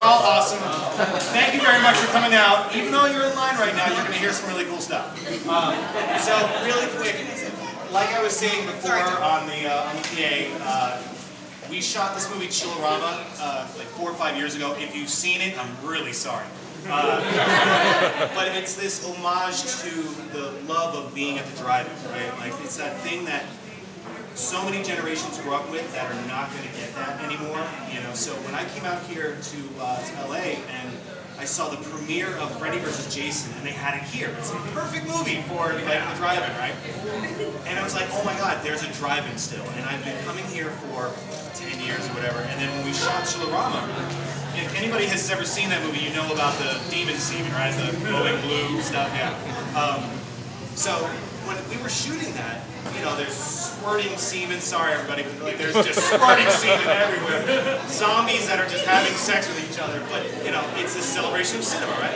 All awesome. Thank you very much for coming out. Even though you're in line right now, you're going to hear some really cool stuff. So really quick, like I was saying before on the PA, we shot this movie Chillerama like 4 or 5 years ago. If you've seen it, I'm really sorry. But it's this homage to the love of being at the drive-in, right? Like it's that thing that so many generations grew up with that are not going to get that anymore, you know. So when I came out here to LA and I saw the premiere of Freddy vs. Jason, and they had it here. It's a perfect movie for like the drive-in, right? And I was like, oh my God, there's a drive-in still. And I've been coming here for 10 years or whatever. And then when we shot Chillerama, if anybody has ever seen that movie, you know about the demon semen, right? The glowing blue stuff, yeah. So when we were shooting that, you know, there's squirting semen, sorry everybody, but like there's just squirting semen everywhere. Zombies that are just having sex with each other, but you know, it's a celebration of cinema, right?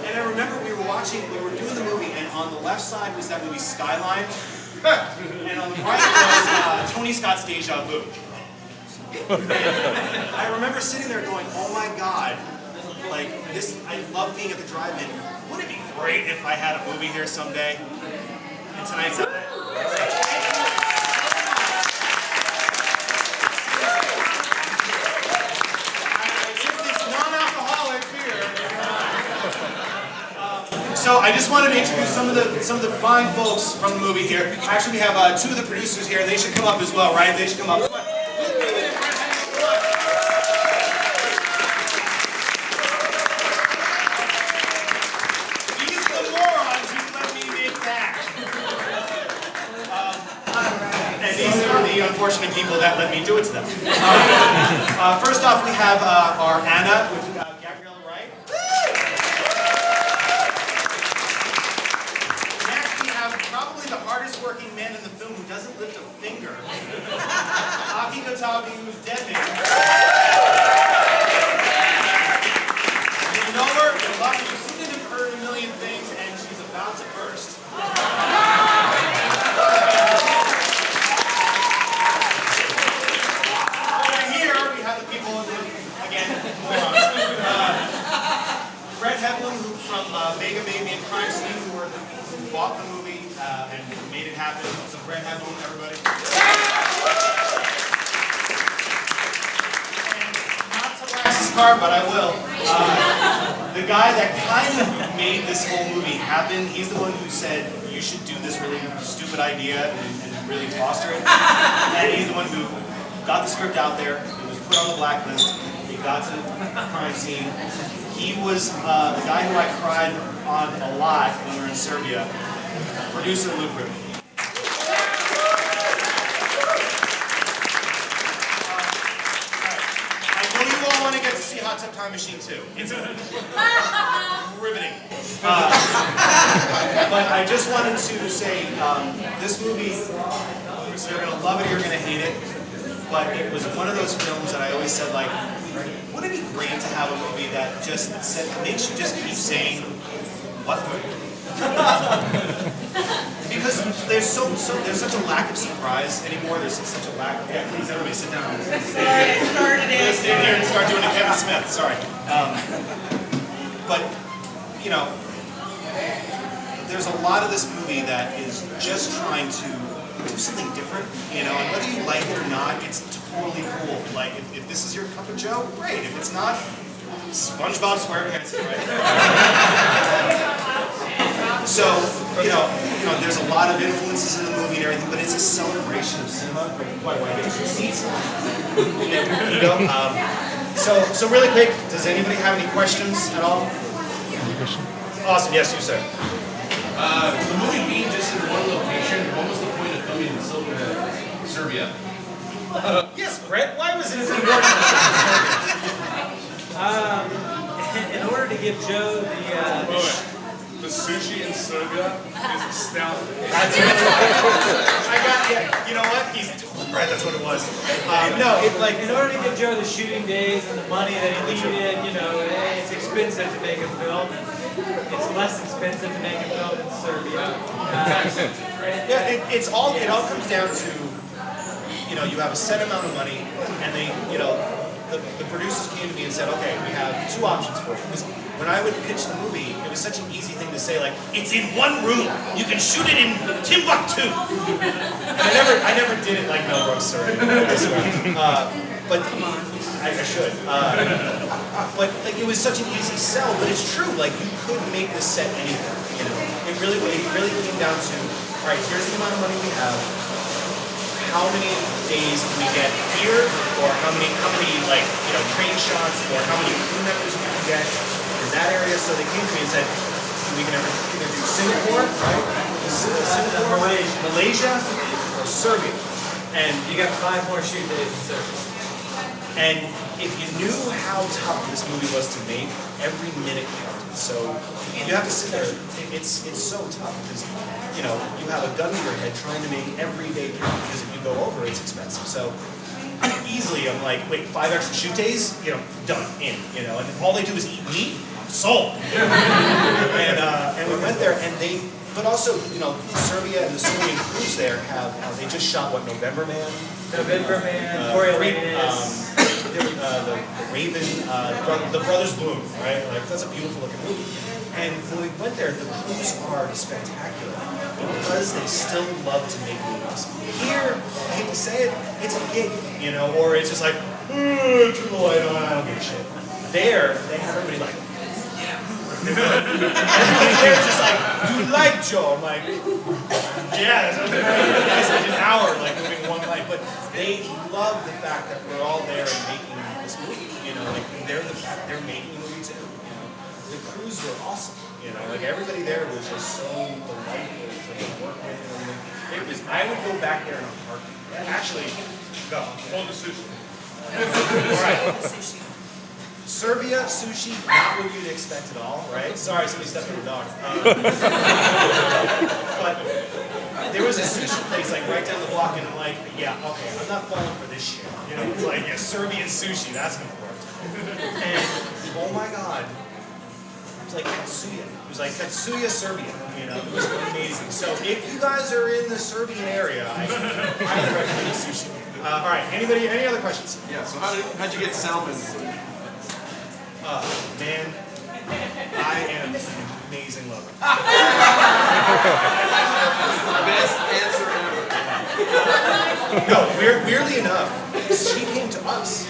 And I remember we were doing the movie, and on the left side was that movie Skyline, and on the right was Tony Scott's Deja Vu. And I remember sitting there going, oh my God, like this, I love being at the drive-in. Wouldn't it be great if I had a movie here someday? And tonight's it. So I just wanted to introduce some of the fine folks from the movie here. Actually, we have 2 of the producers here. They should come up as well, right? They should come up. These are the morons who let me make that. And these are the unfortunate people that let me do it to them. First off, we have our Anna. Probably the hardest working man in the film who doesn't lift a finger. Aki Katabi, who's dead man. You know her, you're lucky. You've seen her in a million things, and she's about to burst. Over here, we have the people, again, Brett Hedlund, who from Vega Baby and Crime Scene, who bought the movie and made it happen. So Brett Hedlund, everybody. And not to wax this car, but I will. The guy that kind of made this whole movie happen, he's the one who said, you should do this really stupid idea and really foster it. And he's the one who got the script out there. It was put on the blacklist. He got to Crime Scene. He was the guy who I cried on a lot when we were in Serbia. Producer Luke Ripple. I know you all want to get to see Hot Tub Time Machine 2. It's riveting. But I just wanted to say, this movie, you're going to love it or you're going to hate it. But it was one of those films that I always said, like, wouldn't it be great to have a movie that just makes you just keep saying, what? Because there's such a lack of surprise anymore. There's such a lack. Yeah, please, everybody, sit down. Sorry, I started it. Stay here and start doing a Kevin Smith. Sorry, but you know, there's a lot of this movie that is just trying to do something different. You know, and whether you like it or not, it's totally cool. Like if this is your cup of joe, great. If it's not, SpongeBob SquarePants, right? So, you know, there's a lot of influences in the movie and everything, but it's a celebration of cinema. Why do I get 2 seats? You know, so really quick, does anybody have any questions at all? Awesome, yes, you sir. The movie being just in one location, what was the point of filming in Serbia? Yes, Brett, why was it in In order to give Joe the sushi in Serbia is astounding. That's I got it. You know what? He's right. That's what it was. in order to give Joe the shooting days and the money that he needed, you know, it's expensive to make a film. It's less expensive to make a film in Serbia. Yeah, it all comes down to, you know, you have a set amount of money, and they, you know, the producers came to me and said, okay, we have two options for you. Because when I would pitch the movie, it was such an easy thing to say, like, it's in one room. You can shoot it in Timbuktu. And I never did it like Mel Brooks, sorry. I swear. But I should. But like, it was such an easy sell. But it's true. Like, you could make this set anywhere. You know, it really came down to, all right, here's the amount of money we have. How many days can we get here, or how many like, you know, train shots, or how many crew members we can get in that area? So they came to me and said, we can either do Singapore, right? Singapore, Malaysia, or Serbia. And You got 5 more shoot days in Serbia. and if you knew how tough this movie was to make, every minute counted. So you have to sit there. It's so tough because, you know, you have a gun to your head trying to make every day count, because if you go over, it's expensive. So easily, I'm like, wait, 5 extra shoot days? You know, done, in. You know, and all they do is eat meat. Sold. And we went there, and but also, you know, Serbia and the Serbian crews there they just shot what, November Man, Coriolanus. the Raven, the Brothers Bloom, right? Like, that's a beautiful looking movie. And when we went there, the crews are spectacular because they still love to make movies. Here, I hate to say it, it's a gig, you know, or it's just like, too light on, I don't give a shit. There, they have everybody like, they're just like, do you like Joe? I'm like, yeah, that's okay. I spent an hour like moving one light, but they love the fact that we're all there and making this movie. You know, like they're making a movie too. You know, the crews were awesome. You know, like everybody there was just so delightful to work with. And it was. I would go back there in a heartbeat. Actually, go. Hold the sushi. All right. Serbia, sushi, not what you'd expect at all, right? Sorry, somebody stepped on the dog. But there was a sushi place like right down the block, and I'm like, yeah, okay, I'm not falling for this shit. You know, it's like, yeah, Serbian sushi, that's gonna work. And oh my god, it was like Katsuya. It was like Katsuya, Serbia. You know, it was amazing. So if you guys are in the Serbian area, I highly recommend sushi. All right, anybody? Any other questions? Yeah, so how'd you get salmon? Man, I am an amazing lover. Best answer ever. No, weirdly enough, she came to us.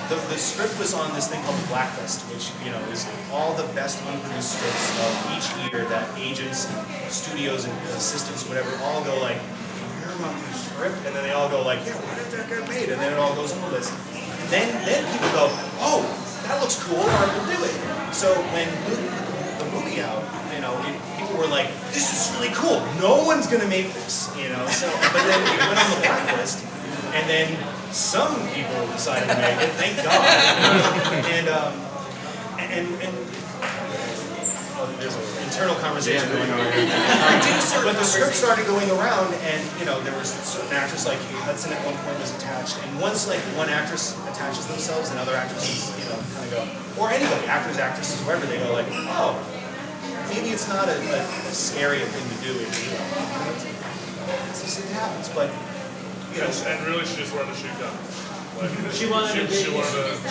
The script was on this thing called the Blacklist, which, you know, is all the best unproduced scripts of each year that agents, studios, and assistants, whatever, all go like, you hear about this script? And then they all go like, yeah, why did that get made? And then it all goes on the list. And then people go, oh, that looks cool, all right, we'll do it. So when we put the movie out, you know, people were like, this is really cool. No one's gonna make this, you know. So, but then we went on the Blacklist, and then some people decided to make it. Thank God. And there's an internal conversation going on here. But the script started going around, and you know, there was an actress like Kate Hudson at one point was attached, and once like one actress attaches themselves, and other actresses, you know, kind of go, or anybody, actors, actresses, whoever, they go like, oh, maybe it's not a scary thing to do if you know, it's just, it happens, but you know. And really, she just wanted to shoot guns. Like, She wanted to be.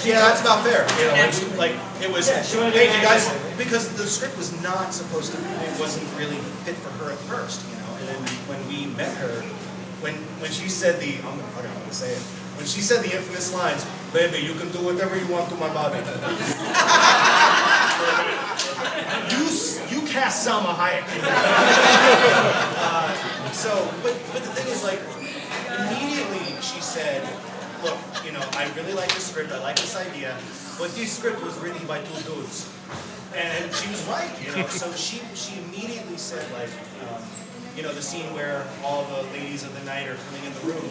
Yeah, that's about fair. You know, like it was. Yeah, she wanted to Hey, be you guys, because the script was not supposed to. It wasn't really fit for her at first, you know. And then when we met her, when she said the, I'm gonna say it. When she said the infamous lines, "Baby, you can do whatever you want to my body." you cast Salma Hayek. But the thing is, like, immediately she said, look, you know, I really like this script, I like this idea, but this script was written by 2 dudes. And she was right, you know, so she immediately said, like, you know, the scene where all the ladies of the night are coming in the room.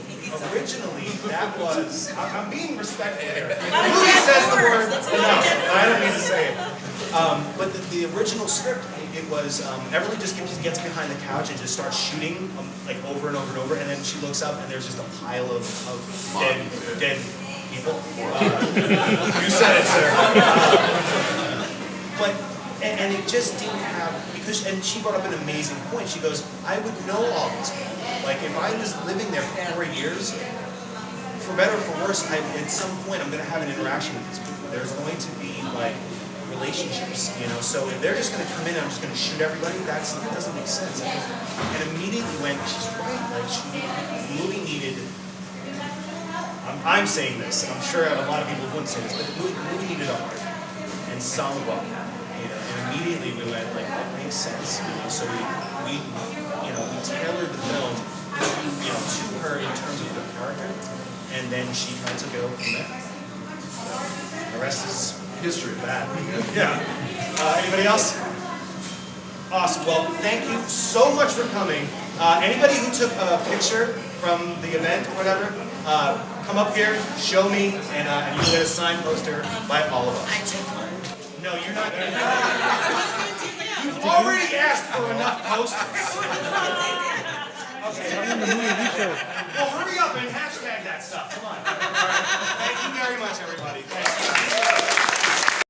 Originally, that was, I'm being respectful here. The movie says the word, no, I don't need to say it. But the original script, it was, Everly just gets behind the couch and just starts shooting, like over and over and over, and then she looks up and there's just a pile of dead people. You said it, sir. And it just didn't have, and she brought up an amazing point. She goes, I would know all these people. Like, if I was living there for 4 years, for better or for worse, at some point I'm going to have an interaction with these people. There's going to be like relationships, you know. So if they're just going to come in and I'm just going to shoot everybody, that doesn't make sense. And immediately went, she's right. Like the movie needed. I'm saying this, and I'm sure a lot of people wouldn't say this, but the movie needed art and songbook, you know. And immediately we went like, that makes sense, you know. So we tailored the film, you know, to her in terms of the character, and then she kind of took it over from there. So, the rest is history. That. Yeah. Anybody else? Awesome. Well, thank you so much for coming. Anybody who took a picture from the event or whatever, come up here, show me, and you'll get a signed poster by all of us. I took one. No, you're not going to. You've already asked for enough posters. Okay. Well, hurry up and hashtag that stuff. Come on. Thank you very much, everybody. Thanks.